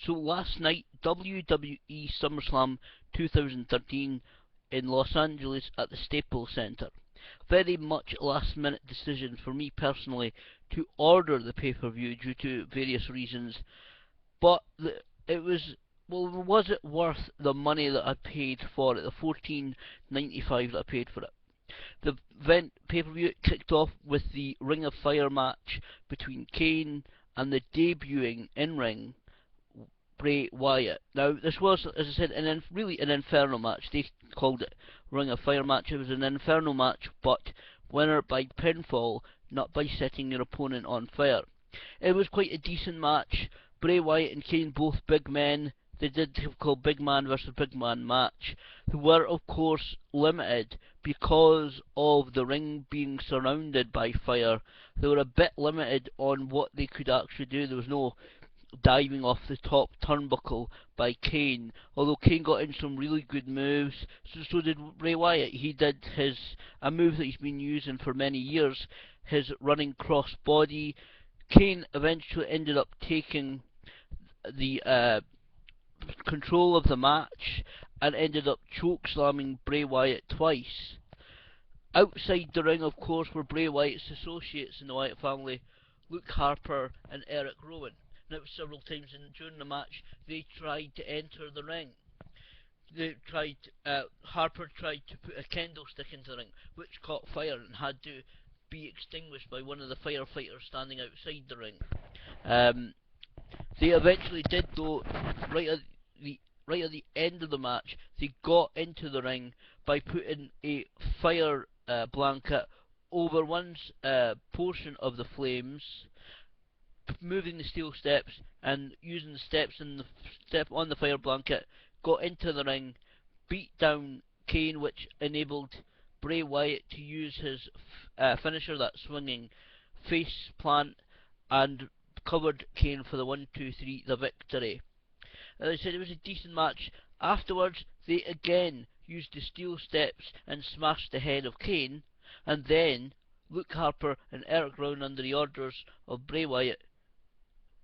So last night, WWE Summerslam 2013 in Los Angeles at the Staples Center. Very much a last minute decision for me personally to order the pay-per-view due to various reasons, but it was, well, was it worth the money that I paid for it, the $14.95 that I paid for it? The event pay-per-view kicked off with the Ring of Fire match between Kane and the debuting in-ring Bray Wyatt. Now, this was, as I said, really an Inferno match. They called it Ring of Fire match. It was an Inferno match, but winner by pinfall, not by setting your opponent on fire. It was quite a decent match. Bray Wyatt and Kane, both big men. They did call big man versus big man match. Who were, of course, limited because of the ring being surrounded by fire. They were a bit limited on what they could actually do. There was no diving off the top turnbuckle by Kane, although Kane got in some really good moves. So did Bray Wyatt. He did a move that he's been using for many years, his running cross body. Kane eventually ended up taking the control of the match and ended up choke slamming Bray Wyatt twice. Outside the ring, of course, were Bray Wyatt's associates in the Wyatt family, Luke Harper and Eric Rowan. Now, several times during the match, they tried to enter the ring. Harper tried to put a candlestick into the ring, which caught fire and had to be extinguished by one of the firefighters standing outside the ring. They eventually did, though, right at the end of the match, they got into the ring by putting a fire blanket over one portion of the flames, moving the steel steps and using the steps and the step on the fire blanket, got into the ring, beat down Kane, which enabled Bray Wyatt to use his finisher, that swinging face plant, and covered Kane for the 1-2-3, the victory. As I said, it was a decent match. Afterwards, they again used the steel steps and smashed the head of Kane, and then Luke Harper and Eric Rowan, under the orders of Bray Wyatt,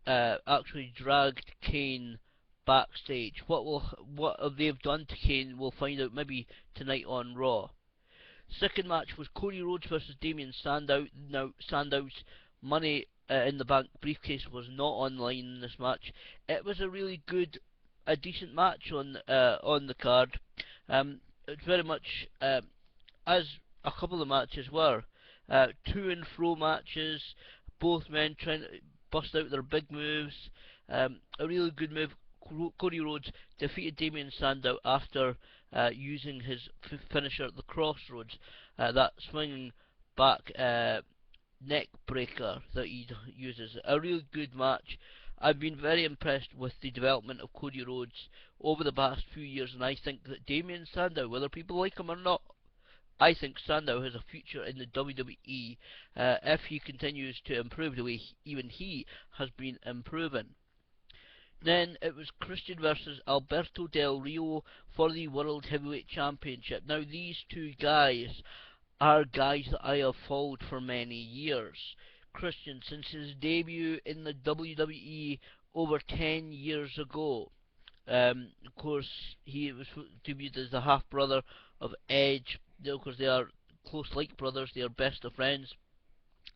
actually dragged Kane backstage. What they've done to Kane, we'll find out maybe tonight on Raw. Second match was Cody Rhodes versus Damien Sandow. Now, Sandow's Money in the Bank briefcase was not online in this match. It was a really good, a decent match on the card. It's very much as a couple of matches were, to and fro matches, both men trying to bust out their big moves. A really good move. Cody Rhodes defeated Damien Sandow after using his finisher, the Crossroads, that swinging back neck breaker that he uses. A really good match. I've been very impressed with the development of Cody Rhodes over the past few years, and I think that Damien Sandow, whether people like him or not, I think Sandow has a future in the WWE if he continues to improve the way even he has been improving. Then it was Christian versus Alberto Del Rio for the World Heavyweight Championship. Now, these two guys are guys that I have followed for many years. Christian, since his debut in the WWE over 10 years ago. Of course, he was debuted as the half-brother of Edge. Of course, they are close like brothers. They are best of friends.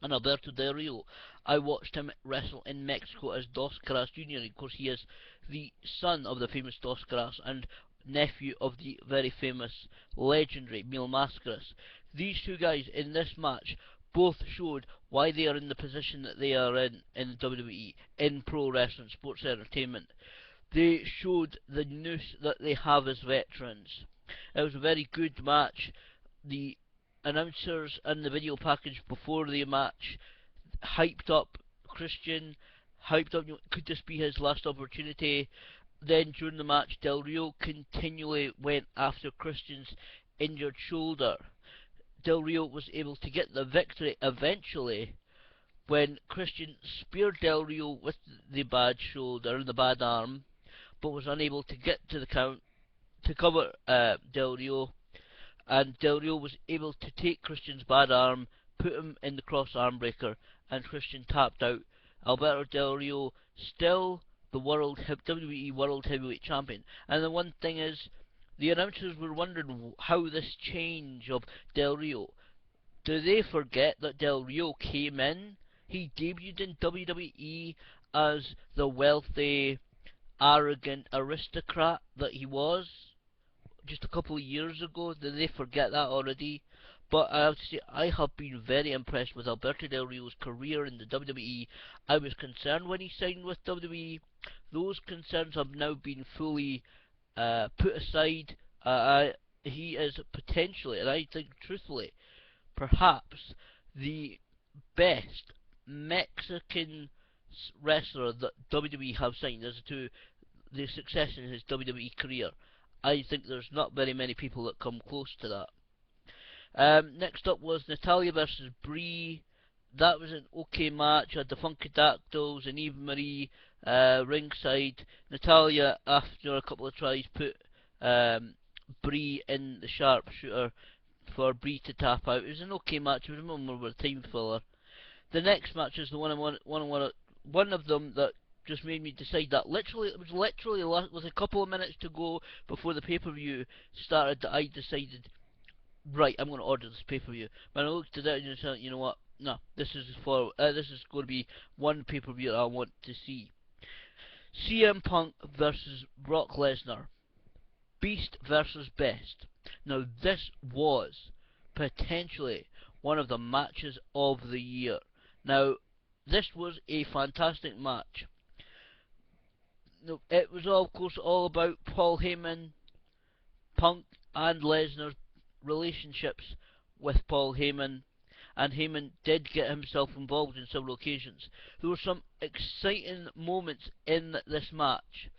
And Alberto Del Rio, I watched him wrestle in Mexico as Dos Caras Jr. Of course, he is the son of the famous Dos Caras and nephew of the very famous, legendary Mil Mascaras. These two guys in this match both showed why they are in the position that they are in the WWE, in pro wrestling, sports entertainment. They showed the nous that they have as veterans. It was a very good match. The announcers and the video package before the match hyped up Christian, hyped up, could this be his last opportunity? Then during the match, Del Rio continually went after Christian's injured shoulder. Del Rio was able to get the victory eventually when Christian speared Del Rio with the bad shoulder, the bad arm, but was unable to get to the count to cover Del Rio, and Del Rio was able to take Christian's bad arm, put him in the cross arm breaker, and Christian tapped out. Alberto Del Rio still the WWE World Heavyweight Champion. And the one thing is, the announcers were wondering how this change of Del Rio. Do they forget that Del Rio came in? He debuted in WWE as the wealthy, arrogant aristocrat that he was just a couple of years ago. Did they forget that already? But I have to say, I have been very impressed with Alberto Del Rio's career in the WWE. I was concerned when he signed with WWE. Those concerns have now been fully put aside. He is potentially, and I think truthfully, perhaps the best Mexican wrestler that WWE have signed as to the success in his WWE career. I think there's not very many people that come close to that. Next up was Natalya versus Brie. That was an okay match. Had the Funkadactyls and Eva Marie ringside. Natalya, after a couple of tries, put Brie in the sharpshooter for Brie to tap out. It was an okay match. It was more of a time filler. The next match is the one of them that just made me decide that it was literally with a couple of minutes to go before the pay-per-view started that I decided, right, I'm going to order this pay-per-view. When I looked at it and said, you know what, no, this is going to be one pay-per-view that I want to see. CM Punk versus Brock Lesnar. Beast versus Best. Now this was potentially one of the matches of the year. Now this was a fantastic match. It was of course all about Paul Heyman, Punk and Lesnar's relationships with Paul Heyman, and Heyman did get himself involved in several occasions. There were some exciting moments in this match.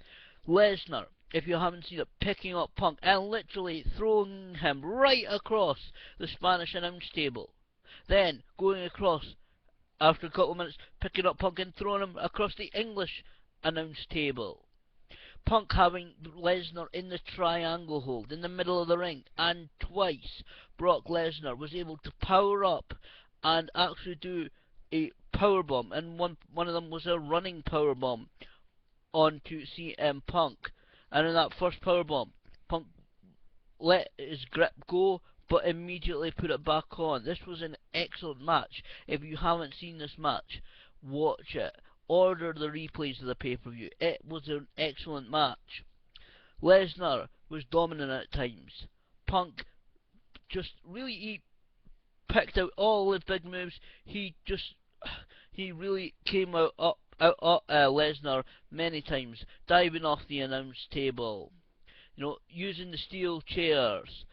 Lesnar, if you haven't seen it, picking up Punk and literally throwing him right across the Spanish announce table. Then going across, after a couple of minutes, picking up Punk and throwing him across the English announce table. Punk having Lesnar in the triangle hold in the middle of the ring, and twice Brock Lesnar was able to power up and actually do a powerbomb, and one of them was a running powerbomb onto CM Punk. And in that first powerbomb, Punk let his grip go, but immediately put it back on. This was an excellent match. If you haven't seen this match, watch it. Order the replays of the pay-per-view. It was an excellent match. Lesnar was dominant at times. Punk just really, he picked out all the big moves. He really came out Lesnar many times, diving off the announce table, using the steel chairs.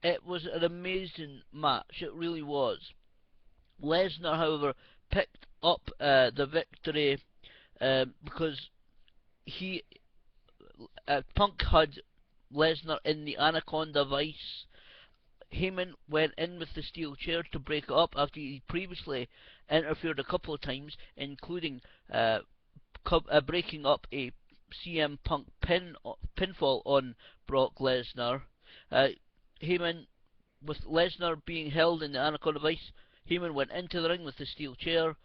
It was an amazing match. It really was. Lesnar, however, picked up the victory because Punk had Lesnar in the Anaconda Vice. Heyman went in with the steel chair to break it up after he previously interfered a couple of times, including breaking up a CM Punk pinfall on Brock Lesnar. Heyman, with Lesnar being held in the Anaconda Vice, Heyman went into the ring with the steel chair.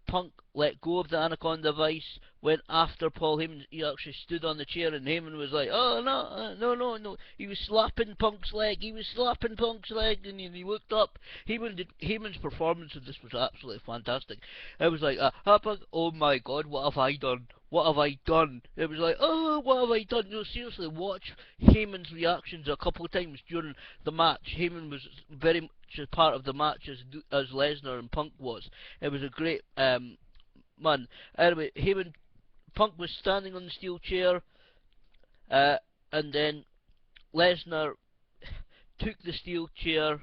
Punk let go of the Anaconda Vice, went after Paul Heyman. He actually stood on the chair, and Heyman was like, oh, no. He was slapping Punk's leg, and he looked up. Heyman's performance of this was absolutely fantastic. It was like, oh my god, what have I done? It was like, oh, what have I done? Seriously, watch Heyman's reactions a couple of times during the match. Heyman was very much a part of the match as Lesnar and Punk was. It was a great man. Anyway, Punk was standing on the steel chair, and then Lesnar took the steel chair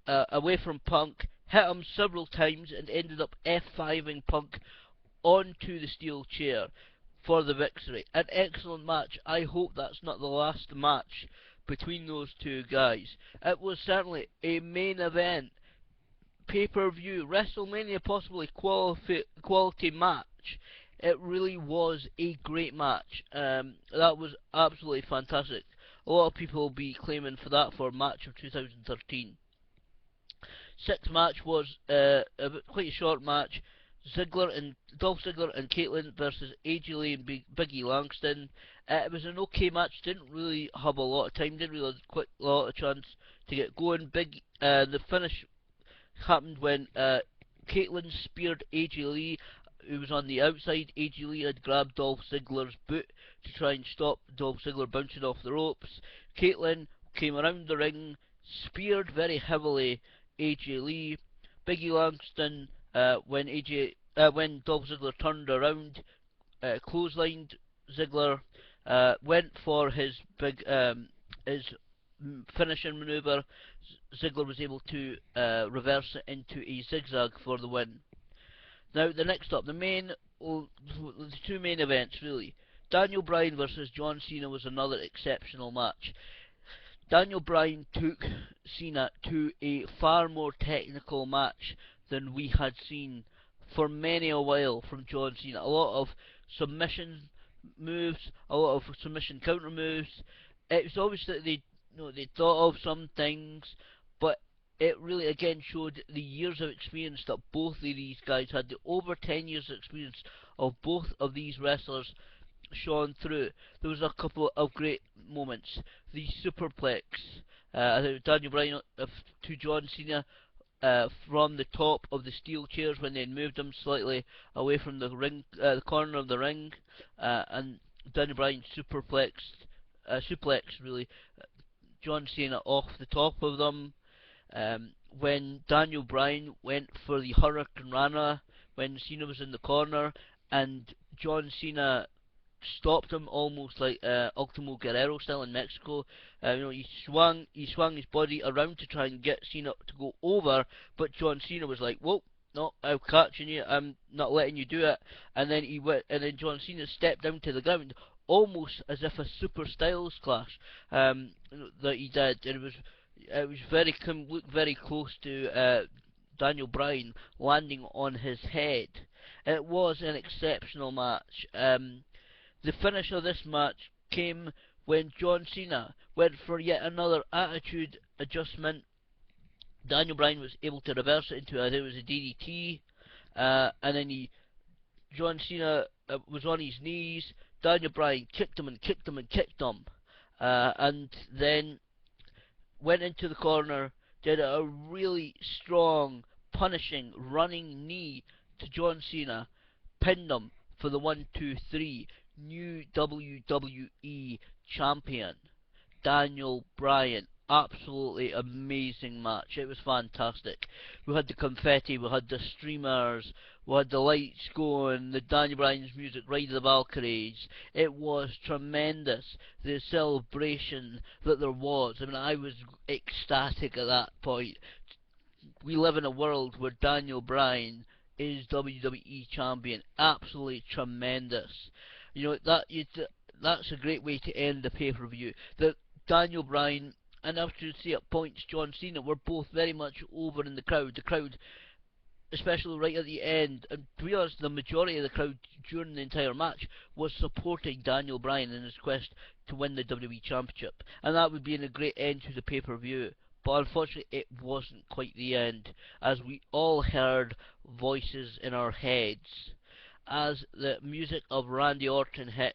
away from Punk, hit him several times, and ended up F5ing Punk onto the steel chair for the victory. An excellent match. I hope that's not the last match between those two guys. It was certainly a main event, pay-per-view, WrestleMania possibly quality match. It really was a great match. That was absolutely fantastic. A lot of people will be claiming for that for match of 2013. Sixth match was quite a short match. Dolph Ziggler and Caitlyn versus AJ Lee and Biggie Langston. It was an okay match. Didn't really have a lot of time. Didn't really have quite a lot of chance to get going. The finish happened when Caitlyn speared AJ Lee, who was on the outside. AJ Lee had grabbed Dolph Ziggler's boot to try and stop Dolph Ziggler bouncing off the ropes. Caitlyn came around the ring, speared very heavily AJ Lee. Biggie Langston, when Dolph Ziggler turned around, clotheslined Ziggler, went for his finishing maneuver. Ziggler was able to reverse it into a zigzag for the win. Now the next up, the two main events really. Daniel Bryan versus John Cena was another exceptional match. Daniel Bryan took Cena to a far more technical match than we had seen for many a while from John Cena. A lot of submission moves, a lot of submission counter moves. It was obvious that they thought of some things, but it really again showed the years of experience that both of these guys had. The over 10 years of experience of both of these wrestlers shone through. There was a couple of great moments. The superplex, Daniel Bryan to John Cena from the top of the steel chairs when they moved them slightly away from the ring, the corner of the ring, and Daniel Bryan suplex really John Cena off the top of them. When Daniel Bryan went for the Hurricane Rana when Cena was in the corner, and John Cena stopped him almost like Ultimo Guerrero style in Mexico. He swung his body around to try and get Cena to go over, but John Cena was like, "Whoa, no, I'm catching you. I'm not letting you do it." And then John Cena stepped down to the ground, almost as if a super styles clash that he did. And it was looked very close to Daniel Bryan landing on his head. It was an exceptional match. The finish of this match came when John Cena went for yet another attitude adjustment. Daniel Bryan was able to reverse it into, I think it was a DDT, and then John Cena was on his knees. Daniel Bryan kicked him and kicked him and kicked him, and then went into the corner, did a really strong, punishing, running knee to John Cena, pinned him for the 1-2-3. New WWE champion Daniel Bryan. Absolutely amazing match. It was fantastic. We had the confetti, we had the streamers, we had the lights going, the Daniel Bryan's music, Ride of the Valkyries. It was tremendous, the celebration that there was. I mean, I was ecstatic at that point. We live in a world where Daniel Bryan is WWE champion. Absolutely tremendous. That's a great way to end the pay-per-view. That Daniel Bryan and I have to say at points John Cena were both very much over in the crowd. The crowd, especially right at the end, and to be honest, the majority of the crowd during the entire match was supporting Daniel Bryan in his quest to win the WWE Championship, and that would be a great end to the pay-per-view. But unfortunately, it wasn't quite the end, as we all heard voices in our heads as the music of Randy Orton hit.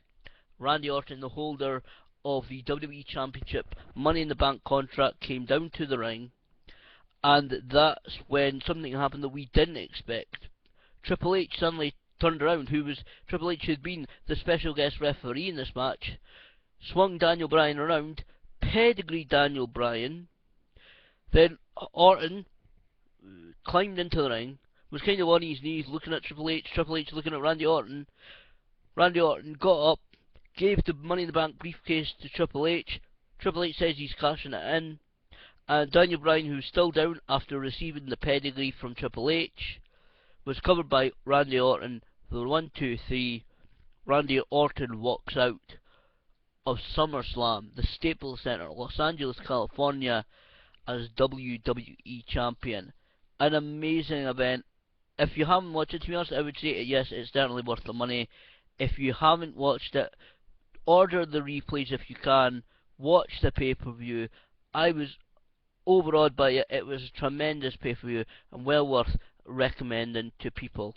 Randy Orton, the holder of the WWE Championship Money in the Bank contract, came down to the ring, and that's when something happened that we didn't expect. Triple H suddenly turned around, Triple H had been the special guest referee in this match, swung Daniel Bryan around, pedigreed Daniel Bryan, then Orton climbed into the ring, was kind of on his knees looking at Triple H looking at Randy Orton. Randy Orton got up, gave the Money in the Bank briefcase to Triple H. Triple H says he's cashing it in. And Daniel Bryan, who's still down after receiving the pedigree from Triple H, was covered by Randy Orton. For 1, 2, 3, Randy Orton walks out of SummerSlam, the Staples Center, Los Angeles, California, as WWE Champion. An amazing event. If you haven't watched it, to be honest, I would say yes, it's certainly worth the money. If you haven't watched it, order the replays if you can. Watch the pay-per-view. I was overawed by it. It was a tremendous pay-per-view and well worth recommending to people.